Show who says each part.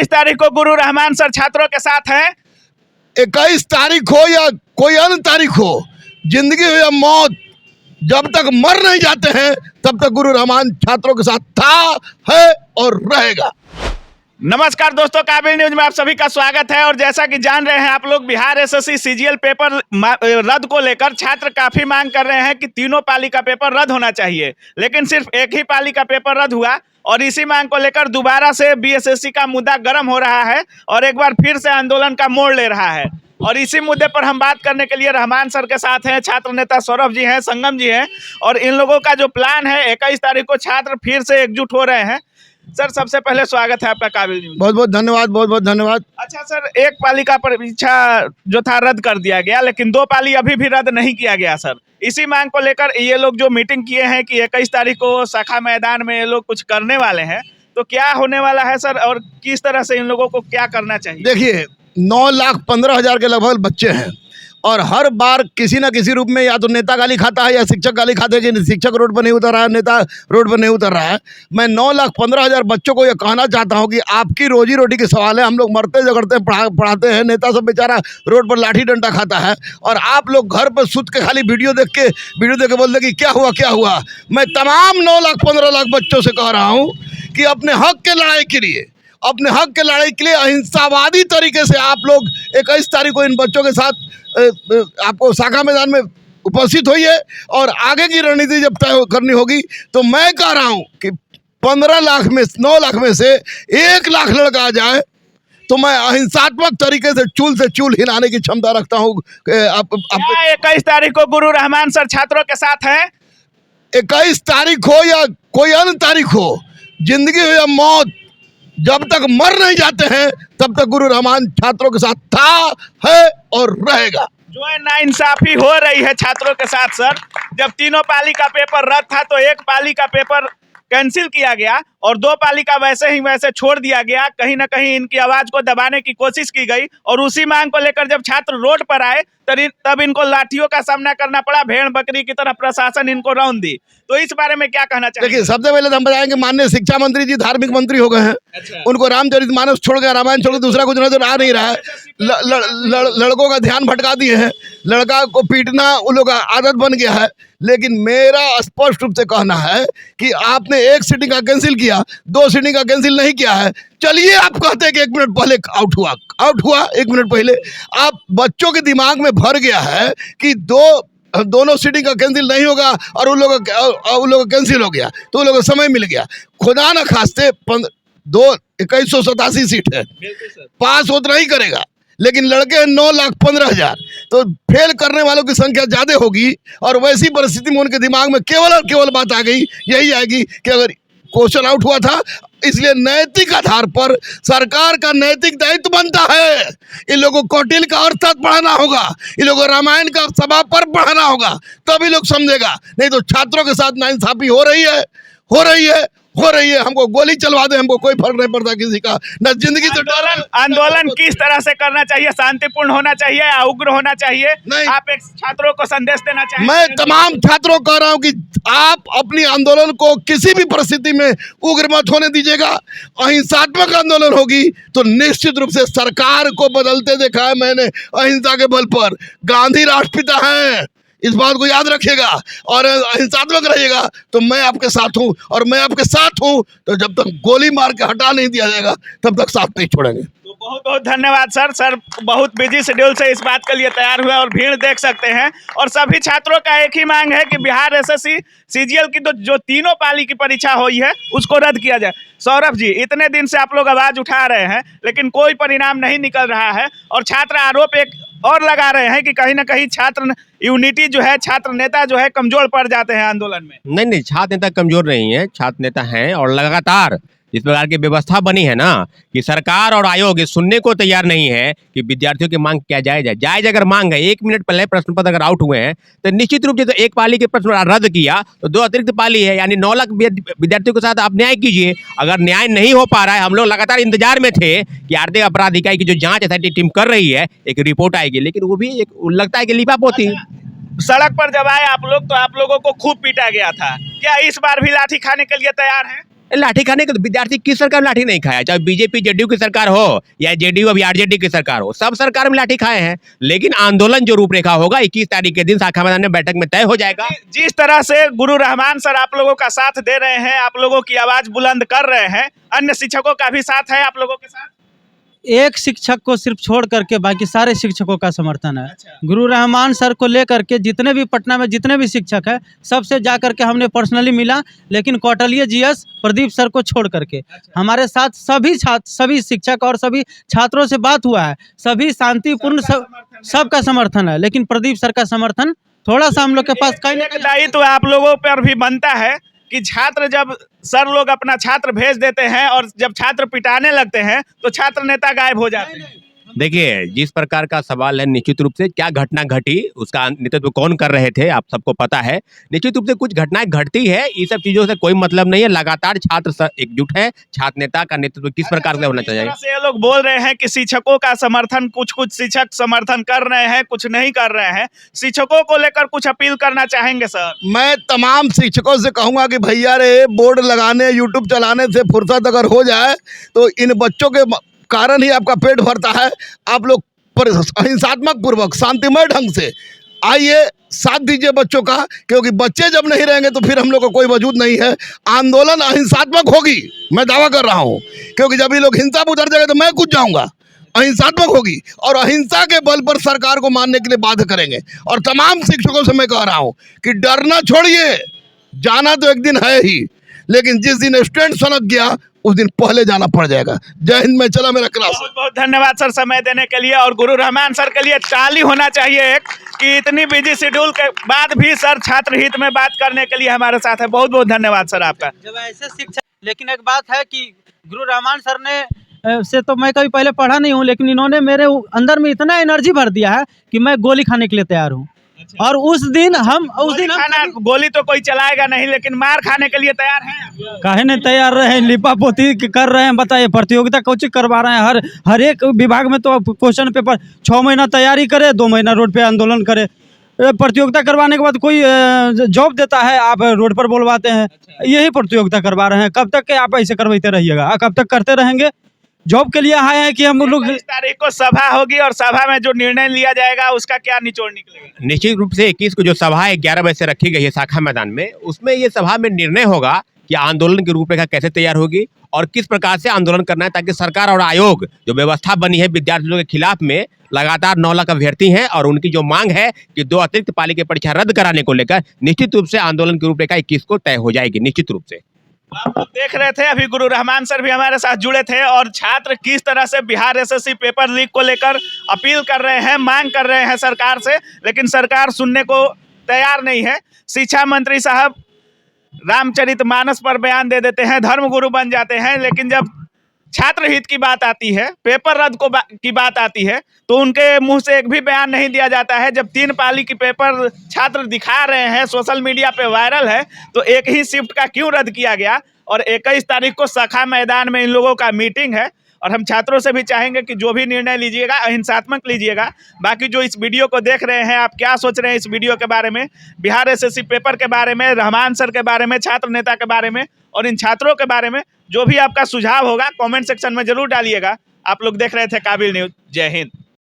Speaker 1: 21 तारीख को गुरु रहमान सर छात्रों के साथ हैं।
Speaker 2: 21 तारीख हो या कोई अन्य तारीख हो, जिंदगी हो या मौत, जब तक मर नहीं जाते हैं तब तक गुरु रहमान छात्रों के साथ था, है और रहेगा।
Speaker 1: नमस्कार दोस्तों, काबिल न्यूज में आप सभी का स्वागत है। और जैसा कि जान रहे हैं आप लोग, बिहार एसएससी सीजीएल पेपर रद्द को लेकर छात्र काफी मांग कर रहे हैं कि तीनों पाली का पेपर रद्द होना चाहिए, लेकिन सिर्फ एक ही पाली का पेपर रद्द हुआ। और इसी मांग को लेकर दोबारा से बीएसएससी का मुद्दा गर्म हो रहा है और एक बार फिर से आंदोलन का मोड़ ले रहा है। और इसी मुद्दे पर हम बात करने के लिए रहमान सर के साथ हैं छात्र नेता सौरभ जी हैं, संगम जी हैं। और इन लोगों का जो प्लान है, 21 तारीख को छात्र फिर से एकजुट हो रहे हैं। सर, सबसे पहले स्वागत है आपका काबिल न्यूज।
Speaker 2: बहुत बहुत धन्यवाद, बहुत बहुत धन्यवाद।
Speaker 1: अच्छा सर, एक पाली का परीक्षा जो था रद्द कर दिया गया, लेकिन 2 पाली अभी भी रद्द नहीं किया गया सर। इसी मांग को लेकर ये लोग जो मीटिंग किए हैं कि 21 तारीख को शाखा मैदान में ये लोग कुछ करने वाले हैं, तो क्या होने वाला है सर और किस तरह से इन लोगों को क्या करना चाहिए?
Speaker 2: देखिए, 9,15,000 के लगभग बच्चे हैं और हर बार किसी ना किसी रूप में या तो नेता गाली खाता है या शिक्षक गाली खाते हैं कि शिक्षक रोड पर नहीं उतर रहा है, नेता रोड पर नहीं उतर रहा है। मैं 9,15,000 बच्चों को यह कहना चाहता हूं कि आपकी रोजी रोटी के सवाल है। हम लोग मरते झगड़ते पढ़ाते हैं, नेता सब बेचारा रोड पर लाठी डंडा खाता है और आप लोग घर पर सुत के खाली वीडियो देख के बोलते कि क्या हुआ क्या हुआ। मैं तमाम 9,15,00,000 बच्चों से कह रहा हूँ कि अपने हक के लड़ाई के लिए अहिंसावादी तरीके से आप लोग 21 तारीख को इन बच्चों के साथ आपको शाखा मैदान में उपस्थित होइए और आगे की रणनीति जब तय करनी होगी तो मैं कह रहा हूं कि 15 लाख में 9 लाख में से 1 लाख लड़का आ जाए तो मैं अहिंसात्मक तरीके से चूल हिलाने की क्षमता रखता हूं।
Speaker 1: 21 तारीख को गुरु रहमान सर छात्रों के साथ हैं।
Speaker 2: 21 तारीख हो या कोई अन्य तारीख हो, जिंदगी हो या मौत, जब तक मर नहीं जाते हैं तब तक गुरु रहमान छात्रों के साथ था, है और रहेगा।
Speaker 1: जो है नाइंसाफी हो रही है छात्रों के साथ सर। जब तीनों पाली का पेपर रद्द था तो एक पाली का पेपर कैंसिल किया गया और 2 पाली का वैसे ही वैसे छोड़ दिया गया। कहीं ना कहीं इनकी आवाज को दबाने की कोशिश की गई और उसी मांग को लेकर जब छात्र रोड पर आए तब इनको लाठियों का सामना करना पड़ा। भेड़ बकरी की तरह प्रशासन इनको रौंद दी। तो इस बारे में क्या कहना चाहिए?
Speaker 2: देखिए, सबसे पहले तो हम बताएंगे, माननीय शिक्षा मंत्री जी धार्मिक मंत्री हो गए हैं।
Speaker 1: अच्छा।
Speaker 2: उनको रामचरितमानस छोड़ के, रामायण छोड़ के दूसरा कुछ नजर आ नहीं रहा है। लड़कों का ध्यान भटका दिए हैं, लड़का को पीटना उन लोगों का आदत बन गया है। लेकिन मेरा स्पष्ट रूप से कहना है कि आपने 1 सीटिंग का कैंसिल किया, 2 सीटिंग का कैंसिल नहीं किया है। चलिए, आप कहते हैं कि 1 मिनट पहले आउट हुआ 1 मिनट पहले। आप बच्चों के दिमाग में भर गया है कि दोनों सीटिंग का कैंसिल नहीं होगा और उन लोगों का कैंसिल हो गया तो उन लोगों को समय मिल गया। खुदा न खास्ते 2187 सीट है, पास उतना ही करेगा, लेकिन लड़के हैं 9,15,000, तो फेल करने वालों की संख्या ज्यादा होगी। और वैसी परिस्थिति में उनके दिमाग में केवल और केवल बात आ गई, यही आएगी कि अगर क्वेश्चन आउट हुआ था, इसलिए नैतिक आधार पर सरकार का नैतिक दायित्व बनता है। इन लोगों को कौटिल्य का अर्थशास्त्र पढ़ाना होगा, इन लोगों को रामायण का सभा पर पढ़ाना होगा, तभी लोग समझेगा। नहीं तो छात्रों के साथ नाइंसाफी हो रही है। हमको गोली चलवा दे, हमको कोई फर्क नहीं पड़ता किसी का, न जिंदगी से।
Speaker 1: आंदोलन किस तरह से करना चाहिए? शांतिपूर्ण होना चाहिए या उग्र होना चाहिए? आप एक छात्रों को संदेश देना चाहिए?
Speaker 2: मैं तमाम छात्रों को कह रहा हूं कि आप अपनी आंदोलन को किसी भी परिस्थिति में उग्र मत होने दीजिएगा। अहिंसात्मक आंदोलन होगी तो निश्चित रूप से सरकार को बदलते देखा है मैंने अहिंसा के बल पर। गांधी राष्ट्रपिता हैं, इस बात को याद रखिएगा और अहिंसात्मक रहिएगा। तो मैं आपके साथ हूं और मैं आपके साथ हूं तो जब तक गोली मार के हटा नहीं दिया जाएगा तब तक साथ नहीं छोड़ेंगे।
Speaker 1: तो बहुत बहुत धन्यवाद सर। सर बहुत बिजी शेड्यूल से इस बात के लिए तैयार हुए और भीड़ देख सकते हैं। और सभी छात्रों का एक ही मांग है कि बिहार एसएससी सीजीएल की जो तीनों पाली की परीक्षा हुई है उसको रद्द किया जाए। सौरभ जी, इतने दिन से आप लोग आवाज उठा रहे हैं लेकिन कोई परिणाम नहीं निकल रहा है और छात्र आरोप एक और लगा रहे हैं कि कहीं ना कहीं छात्र यूनिटी जो है, छात्र नेता जो है कमजोर पड़ जाते हैं आंदोलन में।
Speaker 3: नहीं, छात्र नेता कमजोर नहीं है, छात्र नेता हैं और लगातार इस प्रकार की व्यवस्था बनी है ना कि सरकार और आयोग ये सुनने को तैयार नहीं है कि विद्यार्थियों की मांग क्या जायज अगर मांग है। 1 मिनट पहले प्रश्न पत्र अगर आउट हुए हैं तो निश्चित रूप से तो 1 पाली के प्रश्न रद्द किया तो 2 अतिरिक्त पाली है, यानी 9 लाख विद्यार्थियों के साथ आप न्याय कीजिए। अगर न्याय नहीं हो पा रहा है, हम लोग लगातार इंतजार में थे कि आर्थिक अपराध इकाई की जो जांच एसआईटी टीम कर रही है, एक रिपोर्ट आएगी, लेकिन वो भी लगता है कि लिपापोती।
Speaker 1: सड़क पर जब आए आप लोग तो आप लोगों को खूब पीटा गया था, क्या इस बार भी लाठी खाने के लिए तैयार है?
Speaker 3: लाठी खाने के तो विद्यार्थी किस सरकार में लाठी नहीं खाया, चाहे बीजेपी जेडीयू की सरकार हो या जेडीयू अभी आरजेडी की सरकार हो, सब सरकार में लाठी खाए हैं। लेकिन आंदोलन जो रूपरेखा होगा 21 तारीख के दिन शाखा मैदान में बैठक में तय हो जाएगा।
Speaker 1: जिस तरह से गुरु रहमान सर आप लोगों का साथ दे रहे हैं, आप लोगों की आवाज बुलंद कर रहे हैं, अन्य शिक्षकों का भी साथ है आप लोगों के साथ?
Speaker 4: एक शिक्षक को सिर्फ छोड़ करके बाकी सारे शिक्षकों का समर्थन है।
Speaker 1: अच्छा।
Speaker 4: गुरु रहमान सर को लेकर के जितने भी पटना में जितने भी शिक्षक हैं सबसे जा करके हमने पर्सनली मिला, लेकिन कौटलीय जीएस प्रदीप सर को छोड़ करके हमारे साथ सभी छात्र, सभी शिक्षक और सभी छात्रों से बात हुआ है, सभी शांतिपूर्ण, सबका समर्थन है। लेकिन प्रदीप सर का समर्थन थोड़ा सा हम लोग के पास कहीं
Speaker 1: एक दायित्व आप लोगों पर भी बनता है कि छात्र, जब सर लोग अपना छात्र भेज देते हैं और जब छात्र पिटाने लगते हैं तो छात्र नेता गायब हो जाते हैं।
Speaker 3: देखिए, जिस प्रकार का सवाल है, निश्चित रूप से क्या घटना घटी, उसका नेतृत्व कौन कर रहे थे, आप सबको पता है। निश्चित रूप से कुछ घटनाएं घटती है, ये सब चीजों से कोई मतलब नहीं है। लगातार छात्र एकजुट है, छात्र नेता का नेतृत्व किस प्रकार से होना चाहिए।
Speaker 1: ये लोग बोल रहे हैं कि शिक्षकों का समर्थन, कुछ शिक्षक समर्थन कर रहे हैं, कुछ नहीं कर रहे हैं। शिक्षकों को लेकर कुछ अपील करना चाहेंगे सर?
Speaker 2: मैं तमाम शिक्षकों से कहूँगा कि भैया रे, बोर्ड लगाने, यूट्यूब चलाने से फुर्सत अगर हो जाए तो इन बच्चों के कारण ही आपका पेट भरता है। आप लोग अहिंसात्मक पूर्वक, शांतिमय ढंग से आइए, साथ दीजिए बच्चों का, क्योंकि बच्चे जब नहीं रहेंगे तो फिर हम लोग का कोई वजूद नहीं है। आंदोलन अहिंसात्मक होगी, मैं दावा कर रहा हूँ, क्योंकि जब ये लोग हिंसा में उतर जाएंगे तो मैं कूद जाऊँगा। अहिंसात्मक होगी और अहिंसा के बल पर सरकार को मानने के लिए बाध्य करेंगे। और तमाम शिक्षकों से मैं कह रहा हूँ कि डरना छोड़िए, जाना तो एक दिन है ही, लेकिन जिस दिन स्टैंड सनक गया उस दिन पहले जाना पड़ जाएगा। जय हिंद में चला मेरा क्लास।
Speaker 1: बहुत बहुत धन्यवाद सर समय देने के लिए। और गुरु रहमान सर के लिए ताली होना चाहिए एक, कि इतनी बिजी शेड्यूल के बाद भी सर छात्र हित में बात करने के लिए हमारे साथ है। बहुत बहुत धन्यवाद सर आपका।
Speaker 4: जब ऐसे शिक्षक, लेकिन एक बात है कि गुरु रहमान सर ने से तो मैं कभी पहले पढ़ा नहीं हूँ, लेकिन इन्होंने मेरे अंदर में इतना एनर्जी भर दिया है कि मैं गोली खाने के लिए तैयार हूँ। और उस दिन हम
Speaker 1: गोली तो कोई चलाएगा नहीं, लेकिन मार खाने के लिए तैयार हैं।
Speaker 4: काहे नहीं तैयार रहे, लिपा पोती कर रहे हैं। बताइए, प्रतियोगिता कोचिंग करवा रहे हैं, हर एक विभाग में तो क्वेश्चन पेपर 6 महीना तैयारी करे, 2 महीना रोड पे आंदोलन करे। प्रतियोगिता करवाने के बाद कोई जॉब देता है, आप रोड पर बोलवाते हैं। यही प्रतियोगिता करवा रहे हैं। कब तक के आप ऐसे करवाते रहिएगा, कब तक करते रहेंगे? जॉब के लिए आए हैं कि हम लोग।
Speaker 1: 21 तारीख को सभा होगी और सभा में जो निर्णय लिया जाएगा उसका क्या निचोड़ निकलेगा?
Speaker 3: निश्चित रूप से 21 को जो सभा 11 बजे से रखी गई है शाखा मैदान में, उसमें ये सभा में निर्णय होगा कि आंदोलन की रूपरेखा कैसे तैयार होगी और किस प्रकार से आंदोलन करना है, ताकि सरकार और आयोग जो व्यवस्था बनी है विद्यार्थियों के खिलाफ में, लगातार 9 लाख अभ्यर्थी हैं और उनकी जो मांग है कि 2 अतिरिक्त पाली की परीक्षा रद्द कराने को लेकर निश्चित रूप से आंदोलन की रूपरेखा 21 को तय हो जाएगी। निश्चित रूप से
Speaker 1: आप लोग देख रहे थे, अभी गुरु रहमान सर भी हमारे साथ जुड़े थे और छात्र किस तरह से बिहार एसएससी पेपर लीक को लेकर अपील कर रहे हैं, मांग कर रहे हैं सरकार से, लेकिन सरकार सुनने को तैयार नहीं है। शिक्षा मंत्री साहब रामचरितमानस पर बयान दे देते हैं, धर्मगुरु बन जाते हैं, लेकिन जब छात्र हित की बात आती है, पेपर रद्द की बात आती है, तो उनके मुंह से एक भी बयान नहीं दिया जाता है। जब 3 पाली की पेपर छात्र दिखा रहे हैं, सोशल मीडिया पे वायरल है, तो एक ही शिफ्ट का क्यों रद्द किया गया? और 21 तारीख को शाखा मैदान में इन लोगों का मीटिंग है और हम छात्रों से भी चाहेंगे कि जो भी निर्णय लीजिएगा अहिंसात्मक लीजिएगा। बाकी जो इस वीडियो को देख रहे हैं, आप क्या सोच रहे हैं इस वीडियो के बारे में, बिहार एसएससी पेपर के बारे में, रहमान सर के बारे में, छात्र नेता के बारे में और इन छात्रों के बारे में, जो भी आपका सुझाव होगा कमेंट सेक्शन में जरूर डालिएगा। आप लोग देख रहे थे काबिल न्यूज़। जय हिंद।